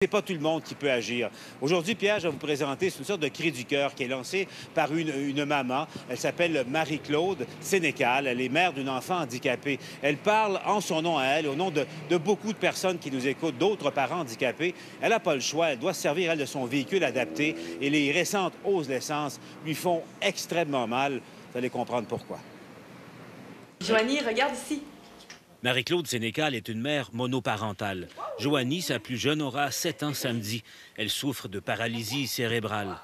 C'est pas tout le monde qui peut agir. Aujourd'hui, Pierre, je vais vous présenter une sorte de cri du cœur qui est lancé par une maman. Elle s'appelle Marie-Claude Sénécal. Elle est mère d'un enfant handicapé. Elle parle en son nom à elle, au nom de beaucoup de personnes qui nous écoutent, d'autres parents handicapés. Elle n'a pas le choix. Elle doit se servir, elle, de son véhicule adapté. Et les récentes hausses d'essence lui font extrêmement mal. Vous allez comprendre pourquoi. Joanie, regarde ici. Marie-Claude Sénécal est une mère monoparentale. Joanie, sa plus jeune, aura 7 ans samedi. Elle souffre de paralysie cérébrale.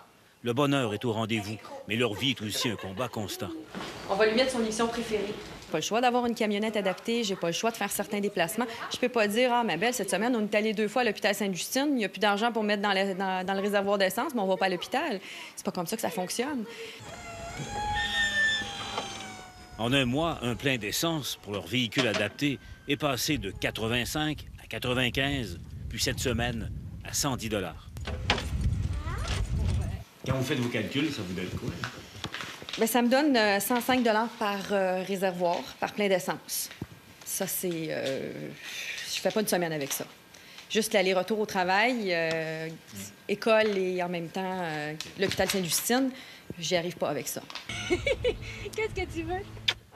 Le bonheur est au rendez-vous, mais leur vie est aussi un combat constant. On va lui mettre son émission préférée. J'ai pas le choix d'avoir une camionnette adaptée, j'ai pas le choix de faire certains déplacements. Je peux pas dire, ah, ma belle, cette semaine, on est allé 2 fois à l'hôpital Sainte-Justine, il n'y a plus d'argent pour mettre dans le réservoir d'essence, mais on va pas à l'hôpital. C'est pas comme ça que ça fonctionne. En un mois, un plein d'essence pour leur véhicule adapté est passé de 85 à 95, puis cette semaine à 110 $. Quand vous faites vos calculs, ça vous donne quoi? Bien, ça me donne 105 $ par réservoir, par plein d'essence. Ça, c'est... Je fais pas une semaine avec ça. Juste l'aller-retour au travail, école et en même temps l'hôpital Sainte-Justine, j'y arrive pas avec ça. Qu'est-ce que tu veux?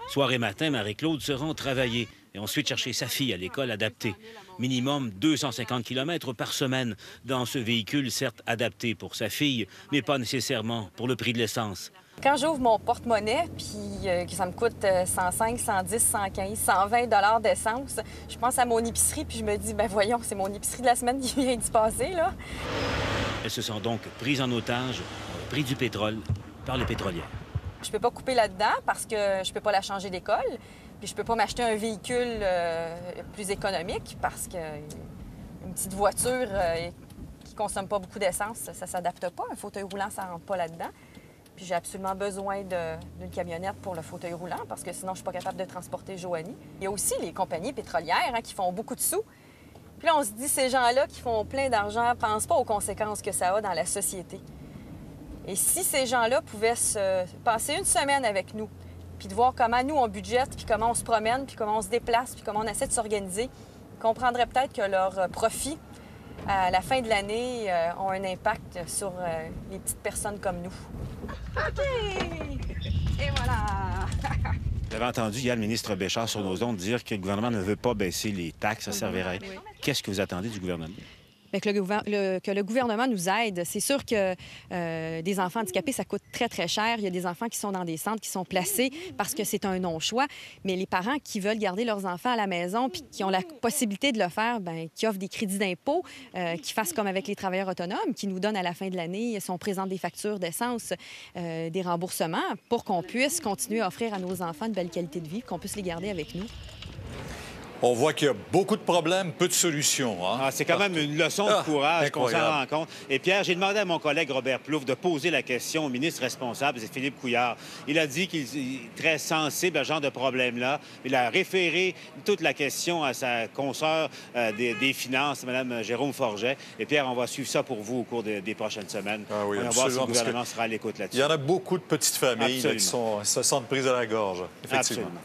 Soir et matin, Marie-Claude se rend travailler et ensuite chercher sa fille à l'école adaptée. Minimum 250 km par semaine dans ce véhicule, certes adapté pour sa fille, mais pas nécessairement pour le prix de l'essence. Quand j'ouvre mon porte-monnaie, puis que ça me coûte 105, 110, 115, 120 $ d'essence, je pense à mon épicerie, puis je me dis, ben voyons, c'est mon épicerie de la semaine qui vient d'y passer, là. Elle se sent donc prise en otage par le prix du pétrole par les pétrolières. Je peux pas couper là-dedans parce que je peux pas la changer d'école, puis je peux pas m'acheter un véhicule plus économique parce que une petite voiture qui consomme pas beaucoup d'essence, ça s'adapte pas. Un fauteuil roulant, ça rentre pas là-dedans. Puis j'ai absolument besoin d'une camionnette pour le fauteuil roulant parce que sinon, je suis pas capable de transporter Joanie. Il y a aussi les compagnies pétrolières qui font beaucoup de sous. Puis là, on se dit, ces gens-là qui font plein d'argent pensent pas aux conséquences que ça a dans la société. Et si ces gens-là pouvaient se passer une semaine avec nous, puis de voir comment nous, on budgète, puis comment on se promène, puis comment on se déplace, puis comment on essaie de s'organiser, ils comprendraient peut-être que leurs profits, à la fin de l'année, ont un impact sur les petites personnes comme nous. OK! Et voilà! Vous avez entendu hier le ministre Béchard sur nos ondes dire que le gouvernement ne veut pas baisser les taxes à Servirail. Oui. Qu'est-ce que vous attendez du gouvernement? Bien, que le gouvernement nous aide. C'est sûr que des enfants handicapés, ça coûte très, très cher. Il y a des enfants qui sont dans des centres qui sont placés parce que c'est un non-choix. Mais les parents qui veulent garder leurs enfants à la maison puis qui ont la possibilité de le faire, bien, qui offrent des crédits d'impôt, qui fassent comme avec les travailleurs autonomes, qui nous donnent à la fin de l'année, si on présente des factures d'essence, des remboursements pour qu'on puisse continuer à offrir à nos enfants une belle qualité de vie, qu'on puisse les garder avec nous. On voit qu'il y a beaucoup de problèmes, peu de solutions. Hein? Ah, c'est quand même une leçon de courage qu'on s'en rend compte. Et Pierre, j'ai demandé à mon collègue Robert Plouffe de poser la question au ministre responsable, c'est Philippe Couillard. Il a dit qu'il est très sensible à ce genre de problème-là. Il a référé toute la question à sa consoeur des Finances, Mme Jérôme Forget. Et Pierre, on va suivre ça pour vous au cours des prochaines semaines. Ah oui, on va voir si le gouvernement sera à l'écoute là-dessus. Il y en a beaucoup de petites familles là, qui se sentent prises à la gorge, effectivement. Absolument.